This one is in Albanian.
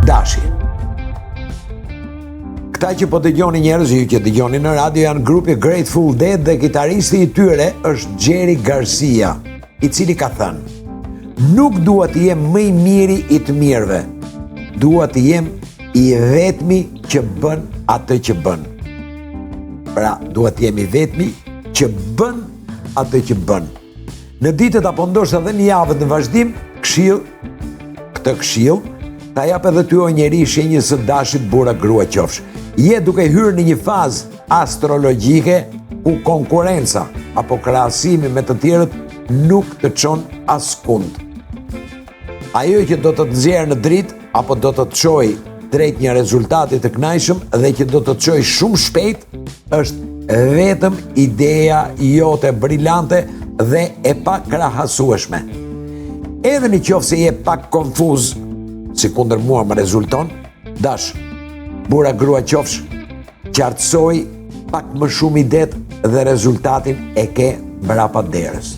Dashi. Këta që po dëgjoni njerëz, ju që dëgjoni në radio, janë grupi Grateful Dead dhe kitaristi i tyre është Jerry Garcia, i cili ka thënë: nuk dua të jem më i miri i të mirëve, dua të jem i vetmi që bën atë që bën. Pra, dua të jem i vetmi që bën atë që bën. Në ditët apo ndoshta edhe në javët në vazhdim, këtë këshill ta jap edhe ty o njeri shenjës së dashit burra grua qofsh. Je duke hyrë në një fazë astrologjike ku konkurenca apo krahasimi me të tjerët nuk të çon askund. Ajo që do të të nxjerrë në dritë apo do të të çojë drejt një rezultati të kënaqshëm dhe që do të të çojë shumë shpejt është vetëm ideja jote brillante dhe e pa krahasueshme. Edhe në qoftë se je pak konfuz, si kundër mua më rezulton, dash, burra grua qofsh, qartësoj pak më shumë idet dhe rezultatin e ke mbrapa derës.